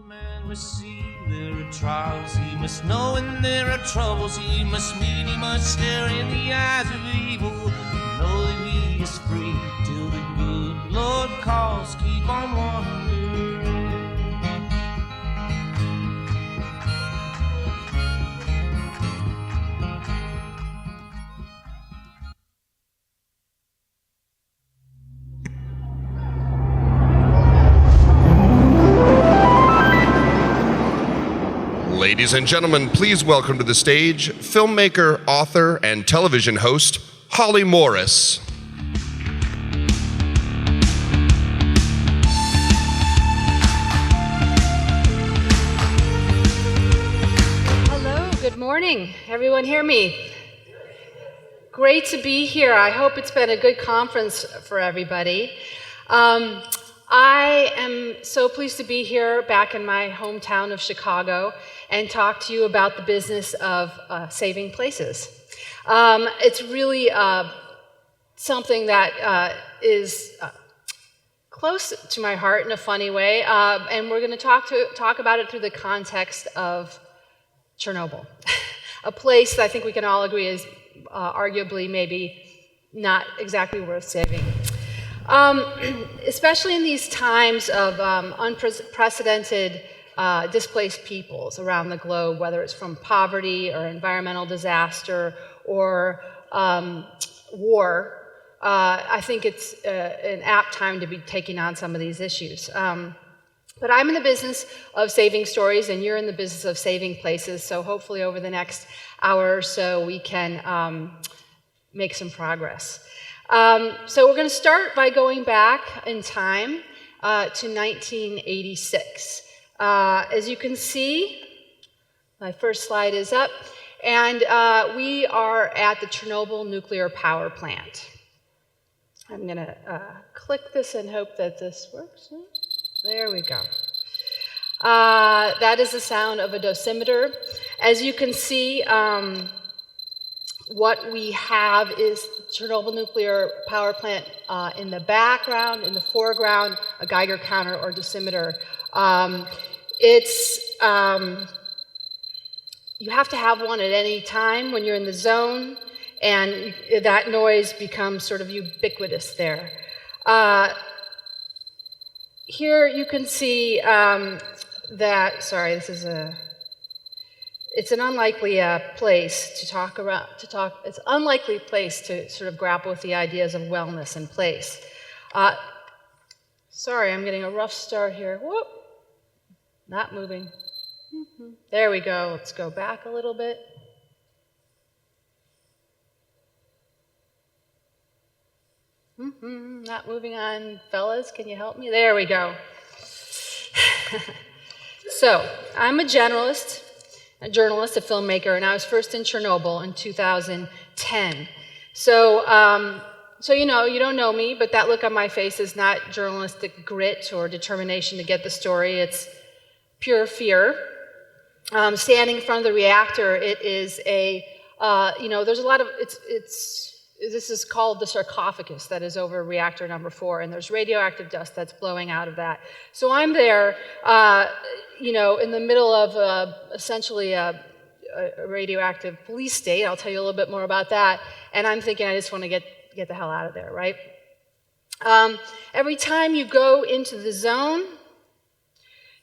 Man must see there are trials, he must know when there are troubles, he must meet, he must stare in the eyes of evil, know that he is free till the good Lord calls, keep on wandering. Ladies and gentlemen, please welcome to the stage filmmaker, author, and television host, Holly Morris. Hello, good morning. Everyone hear me? Great to be here. I hope it's been a good conference for everybody. I am so pleased to be here back in my hometown of Chicago and talk to you about the business of saving places. It's really something that is close to my heart in a funny way, and we're going to talk about it through the context of Chernobyl, a place that I think we can all agree is arguably maybe not exactly worth saving. Especially in these times of unprecedented displaced peoples around the globe, whether it's from poverty or environmental disaster or war, I think it's an apt time to be taking on some of these issues. But I'm in the business of saving stories, and you're in the business of saving places, so hopefully over the next hour or so we can make some progress. So we're going to start by going back in time to 1986. As you can see, my first slide is up, and we are at the Chernobyl nuclear power plant. I'm going to click this and hope that this works. There we go. That is the sound of a dosimeter. As you can see, what we have is Chernobyl nuclear power plant in the background, in the foreground, a Geiger counter or dosimeter. You have to have one at any time when you're in the zone, and that noise becomes sort of ubiquitous there. Here you can see that, sorry, this is it's an unlikely place to talk about, it's an unlikely place to sort of grapple with the ideas of wellness and place. Sorry, I'm getting a rough start here. Whoop, not moving. There we go, let's go back a little bit. Not moving on. Fellas, can you help me? There we go. So, I'm a journalist, a filmmaker, and I was first in Chernobyl in 2010. So you know, you don't know me, but that look on my face is not journalistic grit or determination to get the story. It's pure fear. Standing in front of the reactor, it is a, there's a lot of, this is called the sarcophagus that is over reactor number 4, and there's radioactive dust that's blowing out of that. So I'm there, in the middle of essentially a radioactive police state. I'll tell you a little bit more about that. And I'm thinking, I just want to get the hell out of there, right? Every time you go into the zone,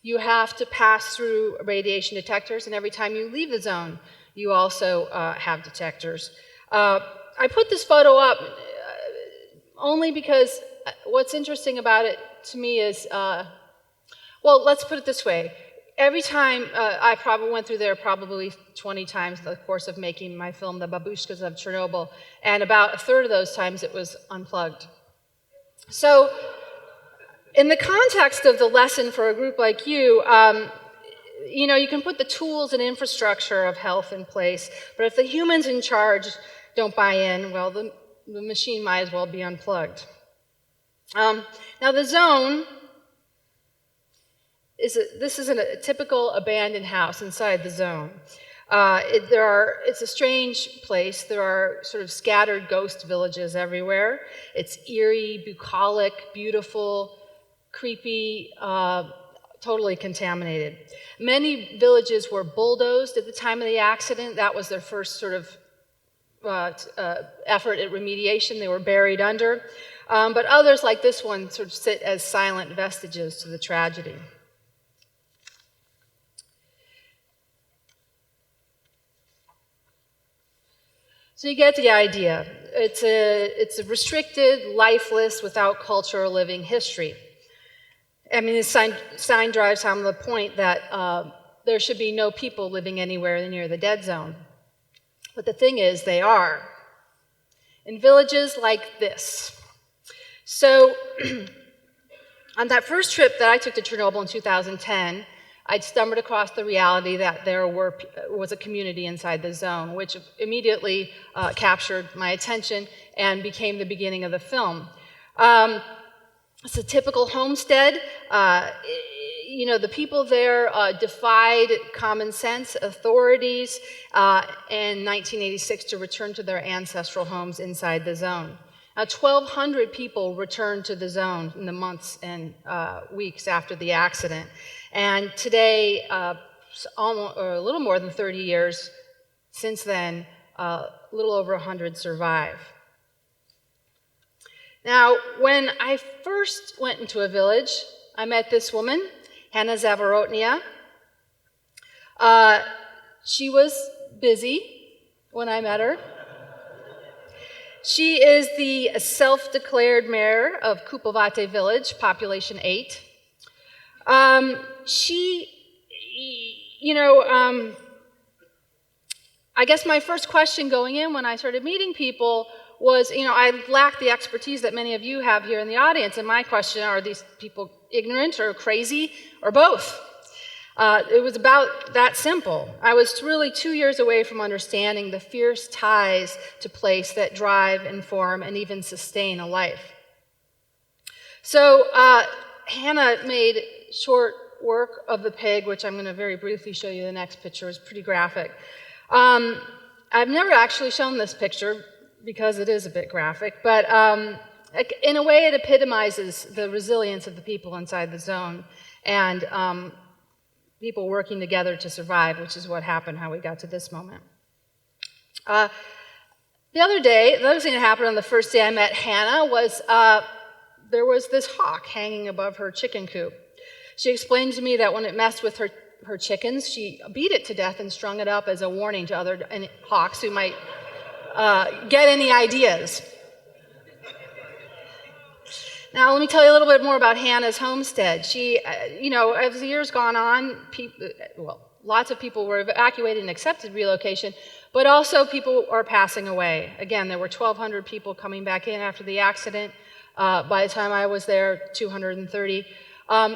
you have to pass through radiation detectors, and every time you leave the zone, you also have detectors. I put this photo up only because what's interesting about it to me is, well, let's put it this way. Every time, I probably went through there probably 20 times in the course of making my film, The Babushkas of Chernobyl, and about a third of those times it was unplugged. So, in the context of the lesson for a group like you, you can put the tools and infrastructure of health in place, but if the humans in charge don't buy in, well, the machine might as well be unplugged. Now, the zone this is a typical abandoned house inside the zone. It's a strange place. There are sort of scattered ghost villages everywhere. It's eerie, bucolic, beautiful, creepy, totally contaminated. Many villages were bulldozed at the time of the accident. That was their first sort of effort at remediation. They were buried under. But others, like this one, sort of sit as silent vestiges to the tragedy. So you get the idea. It's a restricted, lifeless, without culture or living history. I mean, this sign drives home the point that there should be no people living anywhere near the dead zone. But the thing is, they are. In villages like this. So, on that first trip that I took to Chernobyl in 2010, I'd stumbled across the reality that there was a community inside the zone, which immediately captured my attention and became the beginning of the film. It's a typical homestead. The people there defied common sense authorities in 1986 to return to their ancestral homes inside the zone. Now, 1,200 people returned to the zone in the months and weeks after the accident. And today, a little more than 30 years since then, a little over 100 survive. Now, when I first went into a village, I met this woman, Hanna Zavorotnia. She was busy when I met her. She is the self-declared mayor of Kupovate village, population 8. I guess my first question going in when I started meeting people was, I lack the expertise that many of you have here in the audience, and my question, are these people ignorant or crazy or both? It was about that simple. I was really 2 years away from understanding the fierce ties to place that drive, inform, and even sustain a life. So Hannah made short work of the pig, which I'm going to very briefly show you. The next picture is pretty graphic. I've never actually shown this picture because it is a bit graphic, but in a way it epitomizes the resilience of the people inside the zone and people working together to survive, which is what happened, how we got to this moment. The other thing that happened on the first day I met Hannah was there was this hawk hanging above her chicken coop. She explained to me that when it messed with her chickens, she beat it to death and strung it up as a warning to other hawks who might get any ideas. Now, let me tell you a little bit more about Hannah's homestead. She, as the years gone on, lots of people were evacuated and accepted relocation, but also people are passing away. Again, there were 1,200 people coming back in after the accident. By the time I was there, 230.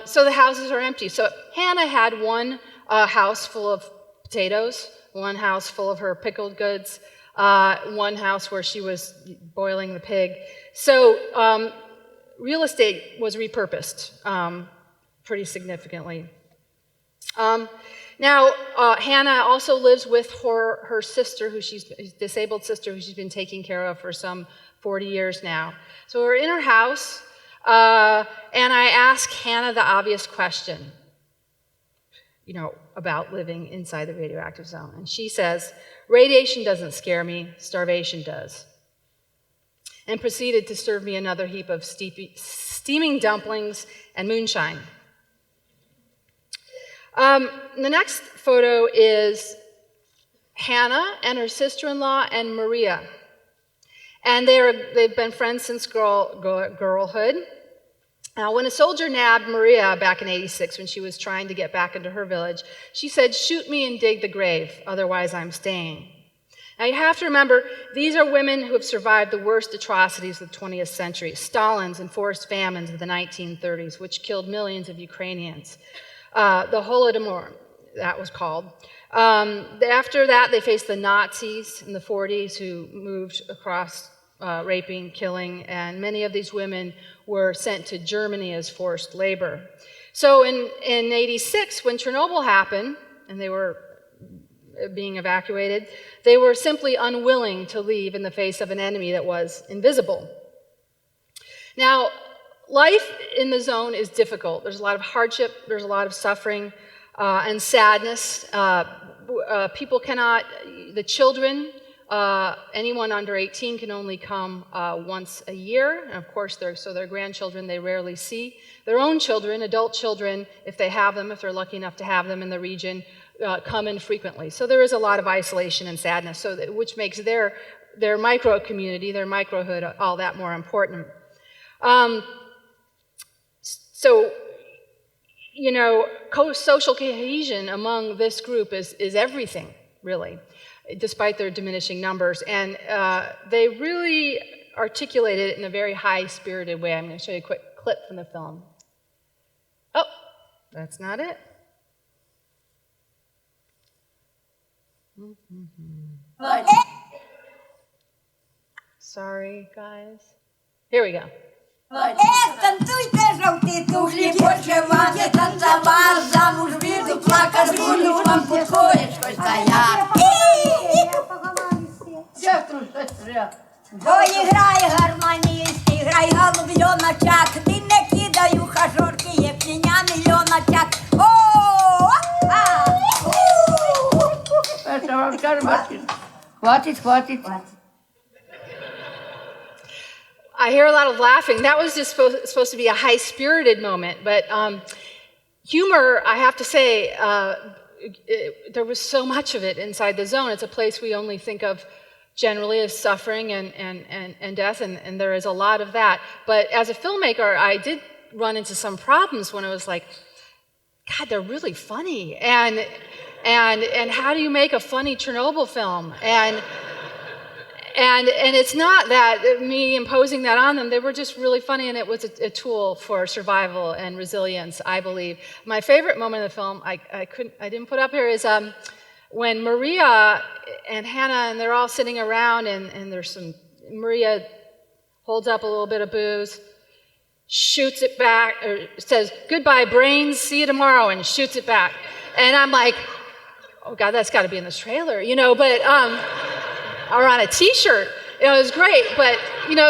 So the houses are empty. So Hannah had one house full of potatoes, one house full of her pickled goods, one house where she was boiling the pig. So real estate was repurposed pretty significantly. Now, Hannah also lives with her sister, disabled sister, who she's been taking care of for some 40 years now. So we're in her house, and I ask Hannah the obvious question, about living inside the radioactive zone. And she says, "Radiation doesn't scare me, starvation does." And proceeded to serve me another heap of steaming dumplings and moonshine. The next photo is Hannah and her sister-in-law and Maria. And they've been friends since girlhood. Now, when a soldier nabbed Maria back in '86 when she was trying to get back into her village, she said, "Shoot me and dig the grave, otherwise I'm staying." Now, you have to remember, these are women who have survived the worst atrocities of the 20th century, Stalin's enforced famines of the 1930s, which killed millions of Ukrainians. The Holodomor, that was called. After that, they faced the Nazis in the 40s who moved across raping, killing, and many of these women were sent to Germany as forced labor. So in '86, when Chernobyl happened, and they were being evacuated, they were simply unwilling to leave in the face of an enemy that was invisible. Now, life in the zone is difficult. There's a lot of hardship, there's a lot of suffering and sadness. People cannot, the children, anyone under 18 can only come once a year. And of course, their grandchildren they rarely see. Their own children, adult children, if they have them, if they're lucky enough to have them in the region, come in frequently. So there is a lot of isolation and sadness, which makes their micro community, their microhood, all that more important. So, you know, social cohesion among this group is everything, really, despite their diminishing numbers. And they really articulate it in a very high-spirited way. I'm going to show you a quick clip from the film. Oh, that's not it. Sorry, guys. Here we go. Танцуйте, жовті туфлі, почивати, танцювати, замуж віду, плакати буду, вам підходить щось та я. Бо і грає гармоніст, і грає голуб'йоначак, ти не кидаю хажорки, є п'яня мільйоначак. Хватить. I hear a lot of laughing. That was just supposed to be a high-spirited moment, but humor, I have to say, there was so much of it inside the zone. It's a place we only think of generally as suffering and death, and there is a lot of that. But as a filmmaker, I did run into some problems when it was like, God, they're really funny, and how do you make a funny Chernobyl film? And it's not that me imposing that on them. They were just really funny, and it was a tool for survival and resilience, I believe. My favorite moment of the film, I didn't put up here, is when Maria and Hannah and they're all sitting around, and Maria holds up a little bit of booze, shoots it back, or says, "Goodbye, brains, see you tomorrow," and shoots it back. And I'm like, oh God, that's got to be in this trailer, you know, but. Or on a T-shirt. It was great, but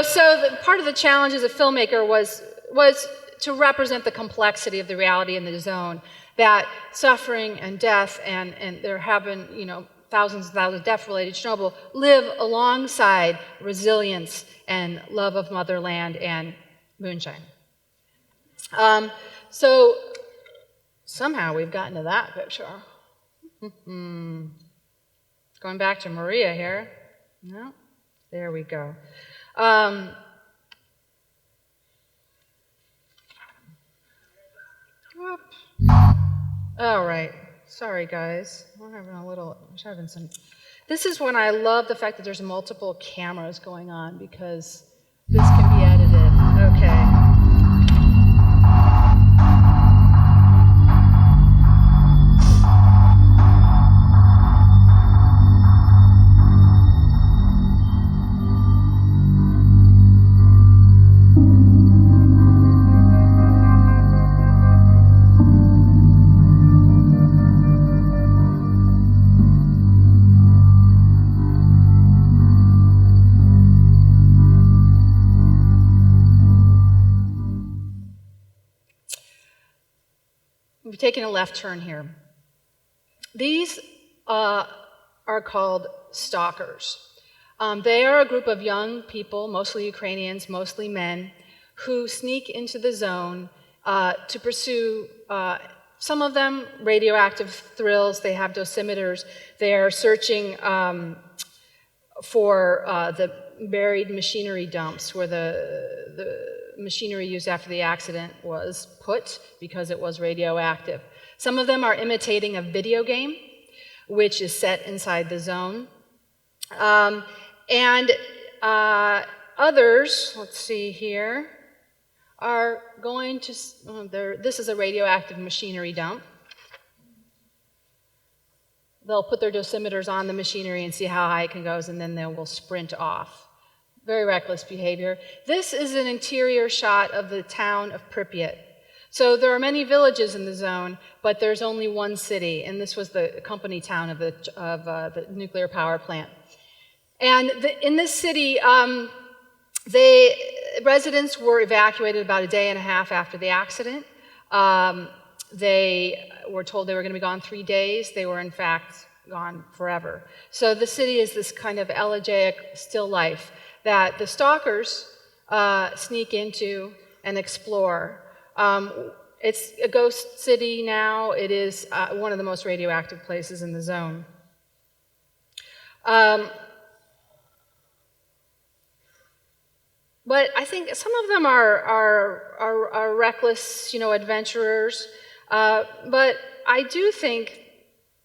so part of the challenge as a filmmaker was to represent the complexity of the reality in the zone, that suffering and death and there have been thousands and thousands of deaths related to Chernobyl live alongside resilience and love of motherland and moonshine. So somehow we've gotten to that picture. Going back to Maria here. No, there we go. All right. Sorry, guys. We're having some. This is when I love the fact that there's multiple cameras going on because this can be edited. Okay. We're taking a left turn here. These are called stalkers. They are a group of young people, mostly Ukrainians, mostly men, who sneak into the zone to pursue, some of them, radioactive thrills. They have dosimeters. They are searching for the buried machinery dumps where the machinery used after the accident was put because it was radioactive. Some of them are imitating a video game, which is set inside the zone. And others, let's see here, are going to, this is a radioactive machinery dump. They'll put their dosimeters on the machinery and see how high it can go, and then they will sprint off. Very reckless behavior. This is an interior shot of the town of Pripyat. So there are many villages in the zone, but there's only one city, and this was the company town of the nuclear power plant. And in this city, Residents were evacuated about a day and a half after the accident. They were told they were going to be gone 3 days. They were, in fact, gone forever. So the city is this kind of elegiac still life that the stalkers sneak into and explore. It's a ghost city now. It is one of the most radioactive places in the zone. But I think some of them are reckless, adventurers. But I do think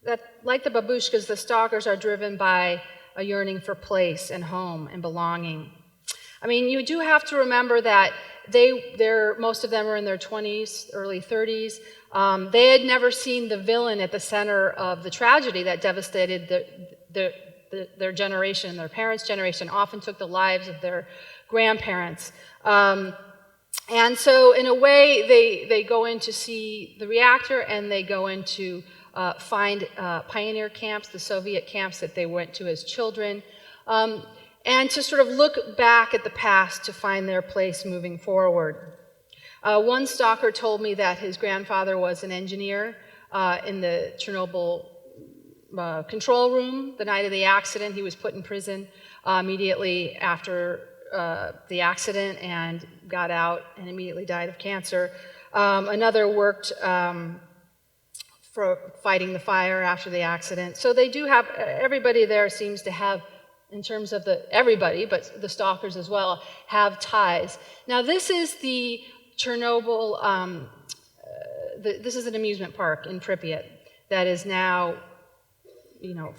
that, like the babushkas, the stalkers are driven by a yearning for place and home and belonging. I mean, you do have to remember that most of them are in their 20s, early 30s. They had never seen the villain at the center of the tragedy that devastated their generation. Their parents' generation often took the lives of their grandparents. And so, in a way, they go in to see the reactor, and they go in to find pioneer camps, the Soviet camps that they went to as children, and to sort of look back at the past to find their place moving forward. One stalker told me that his grandfather was an engineer in the Chernobyl control room the night of the accident. He was put in prison immediately after the accident and got out and immediately died of cancer. Another worked for fighting the fire after the accident. So they do have, everybody there seems to have, in terms of everybody, but the stalkers as well, have ties. Now this is the Chernobyl, this is an amusement park in Pripyat that is now,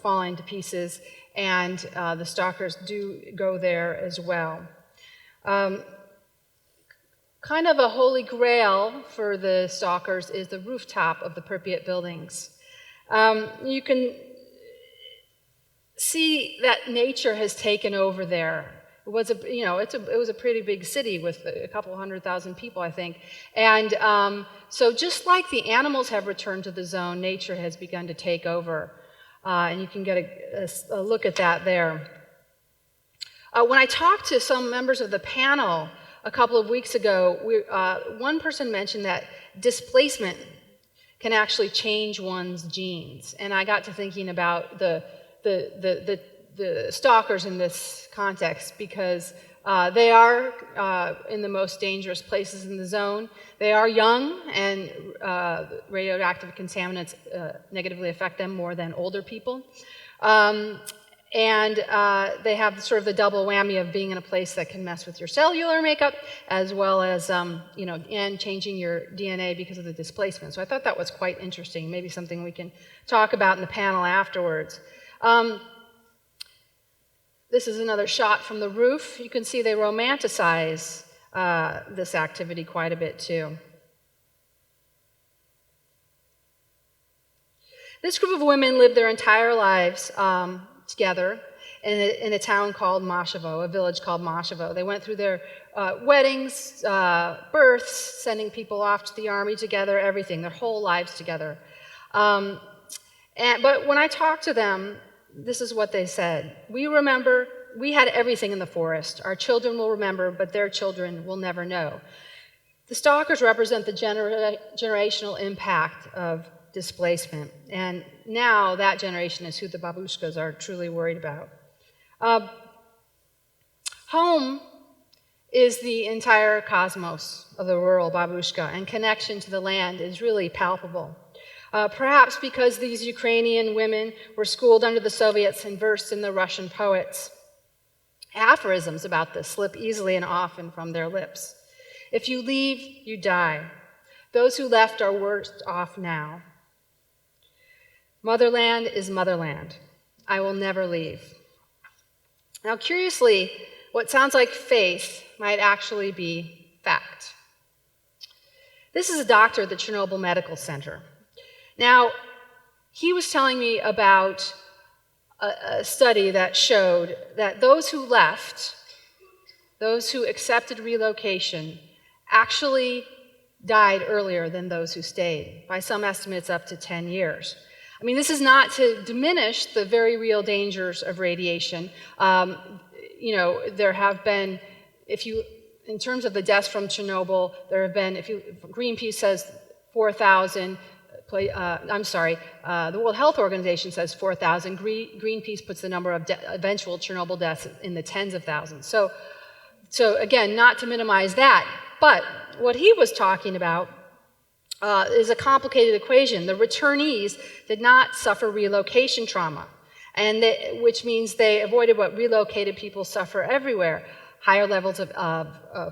falling to pieces, and the stalkers do go there as well. Kind of a holy grail for the stalkers is the rooftop of the Pripyat buildings. You can see that nature has taken over there. It was a pretty big city with a couple 100,000 people, I think. And so just like the animals have returned to the zone, nature has begun to take over. And you can get a look at that there. When I talked to some members of the panel a couple of weeks ago, one person mentioned that displacement can actually change one's genes. And I got to thinking about the stalkers in this context, because they are in the most dangerous places in the zone. They are young, and radioactive contaminants negatively affect them more than older people. And they have sort of the double whammy of being in a place that can mess with your cellular makeup, as well as, and changing your DNA because of the displacement. So I thought that was quite interesting, maybe something we can talk about in the panel afterwards. This is another shot from the roof. You can see they romanticize this activity quite a bit too. This group of women lived their entire lives together in a town called Mashevo, a village called Mashevo. They went through their weddings, births, sending people off to the army together, everything, their whole lives together. But when I talked to them, this is what they said. We remember, we had everything in the forest. Our children will remember, but their children will never know. The stalkers represent the generational impact of displacement. And now that generation is who the babushkas are truly worried about. Home is the entire cosmos of the rural babushka, and connection to the land is really palpable. Perhaps because these Ukrainian women were schooled under the Soviets and versed in the Russian poets. Aphorisms about this slip easily and often from their lips. If you leave, you die. Those who left are worse off now. Motherland is motherland. I will never leave. Now, curiously, what sounds like faith might actually be fact. This is a doctor at the Chernobyl Medical Center. Now, he was telling me about a study that showed that those who left, those who accepted relocation, actually died earlier than those who stayed, by some estimates up to 10 years. I mean, this is not to diminish the very real dangers of radiation. There have been, if you in terms of the deaths from Chernobyl, there have been, Greenpeace says 4,000, the World Health Organization says 4,000. Greenpeace puts the number of eventual Chernobyl deaths in the tens of thousands. So again, not to minimize that, but what he was talking about is a complicated equation. The returnees did not suffer relocation trauma, which means they avoided what relocated people suffer everywhere: higher levels of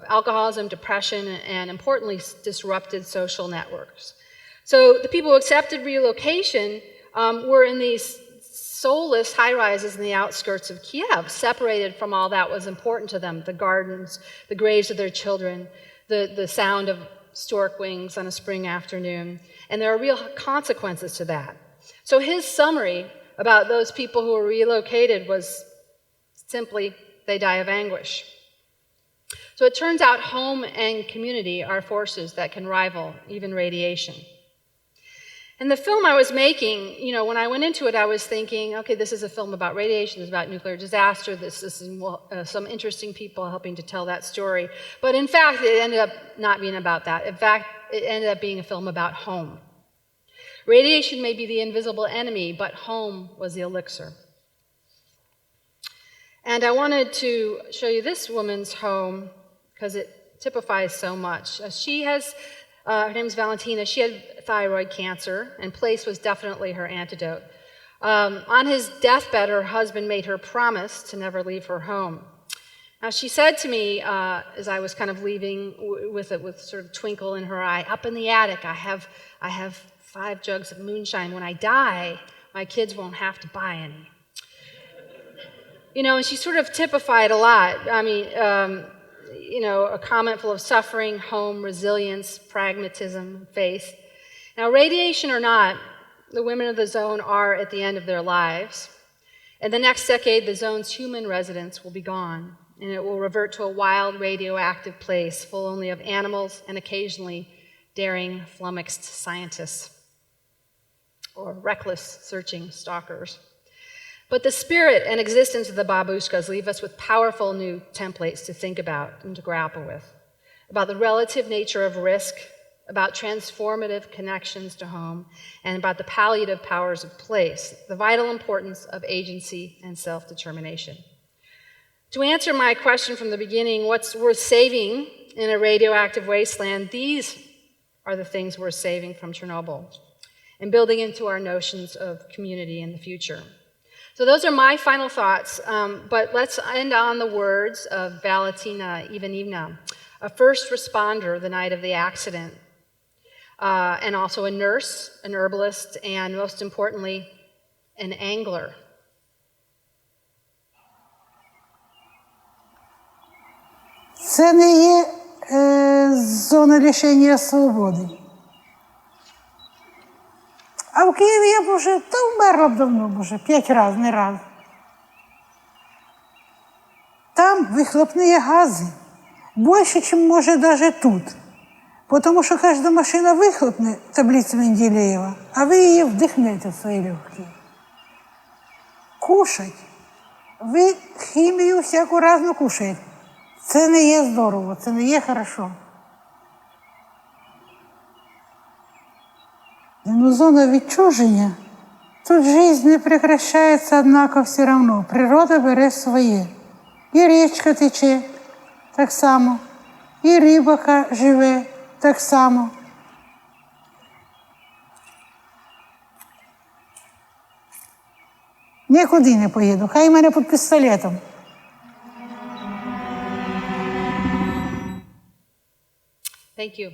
alcoholism, depression, and importantly, disrupted social networks. So the people who accepted relocation were in these soulless high-rises in the outskirts of Kiev, separated from all that was important to them: the gardens, the graves of their children, the sound of stork wings on a spring afternoon. And there are real consequences to that. So his summary about those people who were relocated was simply, they die of anguish. So it turns out home and community are forces that can rival even radiation. And the film I was making, when I went into it, I was thinking, okay, this is a film about radiation, this is about nuclear disaster, this is some interesting people helping to tell that story. But in fact, it ended up not being about that. In fact, it ended up being a film about home. Radiation may be the invisible enemy, but home was the elixir. And I wanted to show you this woman's home because it typifies so much. She has, her name's Valentina, she had thyroid cancer, and place was definitely her antidote. On his deathbed, her husband made her promise to never leave her home. Now, she said to me, as I was kind of leaving with sort of twinkle in her eye, up in the attic, I have 5 jugs of moonshine. When I die, my kids won't have to buy any. And she sort of typified a lot. I mean, a comment full of suffering, home, resilience, pragmatism, faith. Now, radiation or not, the women of the zone are at the end of their lives. In the next decade, the zone's human residents will be gone, and it will revert to a wild, radioactive place full only of animals and occasionally daring, flummoxed scientists or reckless, searching stalkers. But the spirit and existence of the babushkas leave us with powerful new templates to think about and to grapple with, about the relative nature of risk, about transformative connections to home, and about the palliative powers of place, the vital importance of agency and self-determination. To answer my question from the beginning, what's worth saving in a radioactive wasteland, these are the things worth saving from Chernobyl and building into our notions of community in the future. So those are my final thoughts, but let's end on the words of Valentina Ivanivna, a first responder the night of the accident, and also a nurse, an herbalist, and most importantly, an angler. Це не є зона лишення свободи. А в Києві я б вже, вмерла б давно, вже 5 разів, не раз. Там вихлопні гази більше, ніж може навіть тут. Тому що кожна машина вихлопне таблицю Менделєєва, а ви її вдихнете в свої легкі. Кушать. Ви хімію всяку разну кушаєте. Це не є здорово, це не є хорошо. Но зона відчуження, тут жизнь не прекращається, однако все равно. Природа бере своє. І річка тече так само, і рибака живе так само. Нікуди не поїду, хай мене під пістолетом. Thank you.